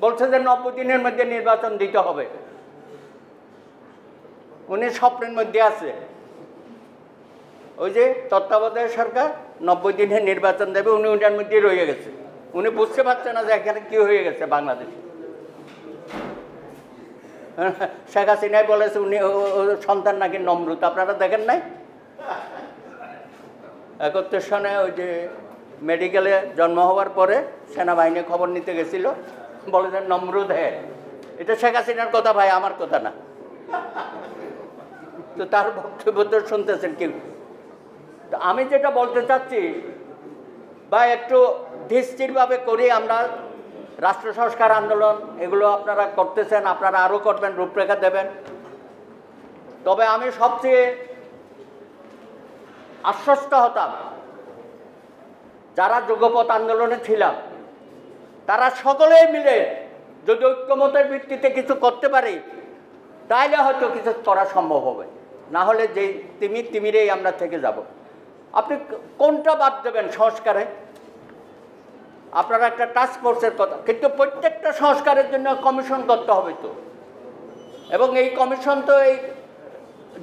বলছে যে 90 দিনের মধ্যে নির্বাচন দিতে হবে। উনি স্বপ্নের মধ্যে আছে। ওই যে তত্ত্বাবধায়ক সরকার 90 দিনে নির্বাচন দেবে, উনি ওটার মধ্যে রয়ে গেছে। উনি বুঝতে পারছে না যে এখানে কি হয়ে গেছে বাংলাদেশে। শেখ হাসিনাই বলেছে উনি সন্তান নাকি নমরুদ, আপনারা দেখেন নাই? 71 সনে ওই যে মেডিকেলে জন্ম হওয়ার পরে সেনাবাহিনী খবর নিতে গেছিল, বলে যে নমরুদ হ্যাঁ। এটা শেখ হাসিনার কথা ভাই, আমার কথা না। তো তার বক্তব্য তো শুনতেছেন কি। আমি যেটা বলতে চাচ্ছি বা একটু ধীরস্থিরভাবে করি আমরা। রাষ্ট্র সংস্কার আন্দোলন এগুলো আপনারা করতেছেন, আপনারা আরও করবেন, রূপরেখা দেবেন। তবে আমি সবচেয়ে আশ্বস্ত হতাম যারা যুগপৎ আন্দোলনে ছিলাম, তারা সকলেই মিলে যদি ঐক্যমতের ভিত্তিতে কিছু করতে পারি তাইলে হয়তো কিছু করা সম্ভব হবে। না হলে যেই তিমিরেই আমরা থেকে যাব। আপনি কোনটা বাদ দেবেন সংস্কারে? আপনারা একটা টাস্ক ফোর্সের কথা, কিন্তু প্রত্যেকটা সংস্কারের জন্য কমিশন করতে হবে তো, এবং এই কমিশন তো এই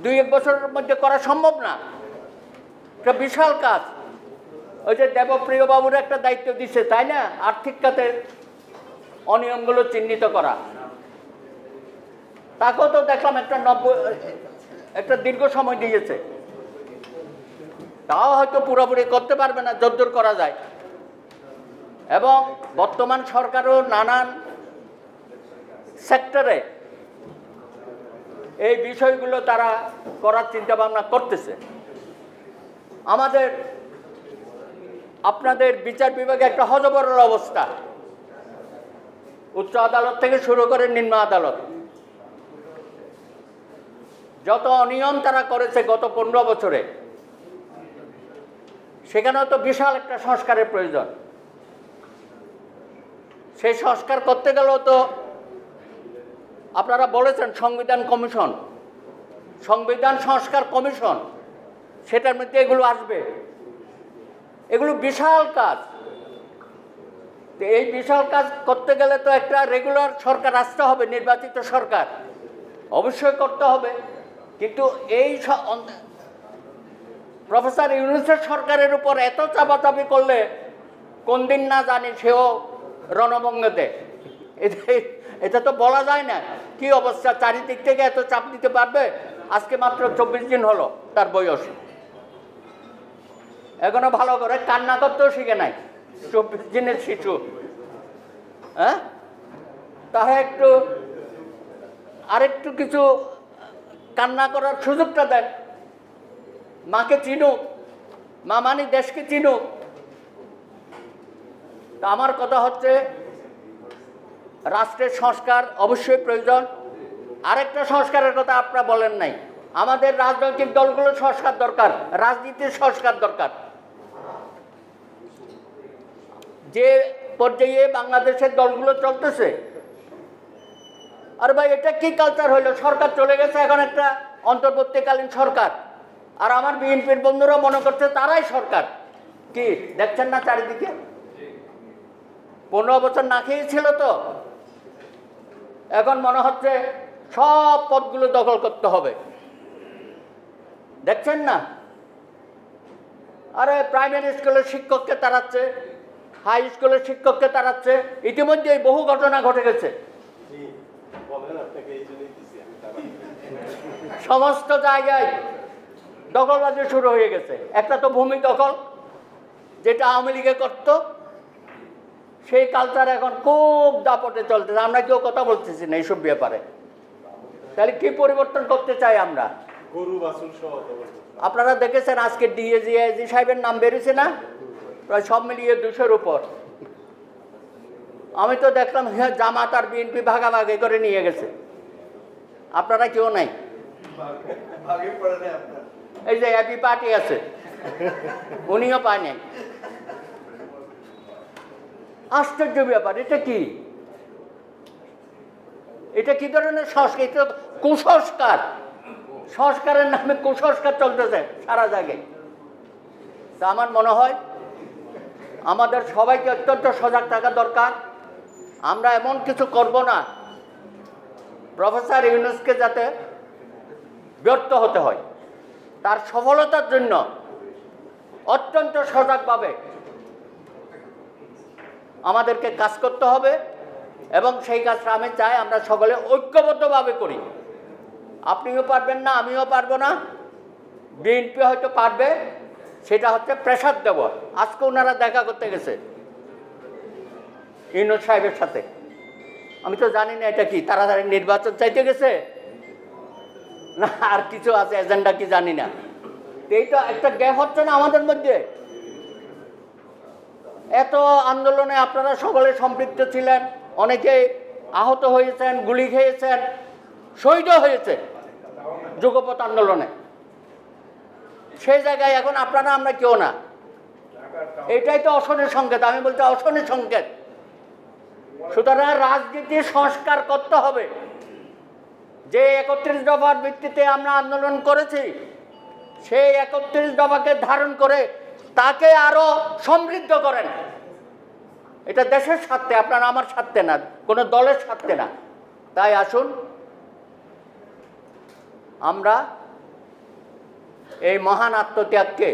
2-1 বছরের মধ্যে করা সম্ভব না। একটা বিশাল কাজ। ওই যে দেবপ্রিয় বাবুর একটা দায়িত্ব দিচ্ছে, তাই না? আর্থিক খাতের অনিয়মগুলো চিহ্নিত করা। তাকেও তো দেখলাম একটা দীর্ঘ সময় দিয়েছে। তাও হয়তো পুরোপুরি করতে পারবে না, যদ্দূর করা যায়। এবং বর্তমান সরকারও নানান সেক্টরে এই বিষয়গুলো তারা করার চিন্তাভাবনা করতেছে। আপনাদের বিচার বিভাগে একটা হযবরল অবস্থা, উচ্চ আদালত থেকে শুরু করে নিম্ন আদালত, যত অনিয়ম তারা করেছে গত 15 বছরে, সেখানেও তো বিশাল একটা সংস্কারের প্রয়োজন। সেই সংস্কার করতে গেলেও তো আপনারা বলেছেন সংবিধান কমিশন, সংবিধান সংস্কার কমিশন, সেটার মধ্যে এগুলো আসবে। এগুলো বিশাল কাজ। তো এই বিশাল কাজ করতে গেলে তো একটা রেগুলার সরকার আসতে হবে, নির্বাচিত সরকার অবশ্যই করতে হবে। কিন্তু এই প্রফেসর ইউনূসের সরকারের উপর এত চাপাচাপি করলে কোন দিন না জানি সেও রণভঙ্গে দেয়। এটা তো বলা যায় না কি অবস্থা, চারিদিক থেকে এত চাপ দিতে পারবে। আজকে মাত্র 24 দিন হলো তার বয়স, এখনো ভালো করে কান্না করতেও শিখে নাই। 24 দিনের শিশু, হ্যাঁ? তাহলে আরেকটু কিছু কান্না করার সুযোগটা দেন। মাকে চিনুক, মা মানে দেশকে চিনুক। তা আমার কথা হচ্ছে রাষ্ট্রের সংস্কার অবশ্যই প্রয়োজন। আরেকটা সংস্কারের কথা আপনারা বলেন নাই, আমাদের রাজনৈতিক দলগুলোর সংস্কার দরকার, রাজনীতির সংস্কার দরকার। যে পর্যায়ে বাংলাদেশের দলগুলো চলতেছে, আর ভাই এটা কি কালচার হইলো? সরকার চলে গেছে, এখন একটা অন্তর্বর্তীকালীন সরকার, আর আমার বিএনপির বন্ধুরা মনে করছে তারাই সরকার। কি দেখছেন না চারিদিকে? 15 বছর না খেয়েছিল তো, এখন মনে হচ্ছে সব পদগুলো দখল করতে হবে। দেখছেন না? আরে প্রাইমারি স্কুলের শিক্ষককে তাড়াচ্ছে, হাই স্কুলের শিক্ষককে তাড়াচ্ছে। ইতিমধ্যেই বহু ঘটনা ঘটে গেছে। সমস্ত জায়গায় দখলবাজি শুরু হয়ে গেছে। একটা তো ভূমি দখল, যেটা আওয়ামী লীগে করতো, সেই কালচার এখন খুব দাপটে চলতেছে। আমরা কেউ কথা বলতেছি না এইসব ব্যাপারে। তাহলে কি পরিবর্তন করতে চাই আমরা? আপনারা দেখেছেন আজকে ডিএজি সাহেবের নাম বেরিয়েছে না, প্রায় সব মিলিয়ে 200-র উপর। আমি তো দেখলাম জামাত আর বিএনপি ভাগাভাগি করে নিয়ে গেছে, আপনারা কেউ নাই। এই যে এবি পার্টি আছে, উনিও পায় নাই। আশ্চর্য ব্যাপার। এটা কি? এটা কি ধরনের সংস্কার? কুসংস্কার। সংস্কারের নামে কুসংস্কার চলতেছে সারা জায়গায়। তা আমার মনে হয় আমাদের সবাইকে অত্যন্ত সজাগ থাকা দরকার। আমরা এমন কিছু করব না প্রফেসর ইউনূসকে যাতে ব্যর্থ হতে হয়। তার সফলতার জন্য অত্যন্ত সজাগভাবে আমাদেরকে কাজ করতে হবে এবং সেই কাজটা আমি চাই আমরা সকলে ঐক্যবদ্ধভাবে করি। আপনিও পারবেন না, আমিও পারবো না, বিএনপি হয়তো পারবে, সেটা হচ্ছে প্রেসার দেব। আজকে ওনারা দেখা করতে গেছে ইউনূস সাহেবের সাথে, আমি তো জানি না এটা কি তাড়াতাড়ি নির্বাচন চাইতে গেছে না আর কিছু আছে এজেন্ডা কি জানি না। এইটা একটা গ্যাপ হচ্ছে না আমাদের মধ্যে। এত আন্দোলনে আপনারা সকলে সম্পৃক্ত ছিলেন, অনেকে আহত হয়েছেন, গুলি খেয়েছেন, শহীদও হয়েছে যুগপৎ আন্দোলনে। সেই জায়গায় এখন আপনারা আমরা কেউ না, এটাই তো অশনির সংকেত। আমি বলতে অশনির সংকেত। সুতরাং রাজনীতির সংস্কার করতে হবে। যে 31 দফার ভিত্তিতে আমরা আন্দোলন করেছি, সেই 31 দফাকে ধারণ করে তাকে আরো সমৃদ্ধ করেন। এটা দেশের স্বার্থে, আপনার আমার স্বার্থে না, কোনো দলের স্বার্থে না। তাই আসুন আমরা এই মহান আত্মত্যাগকে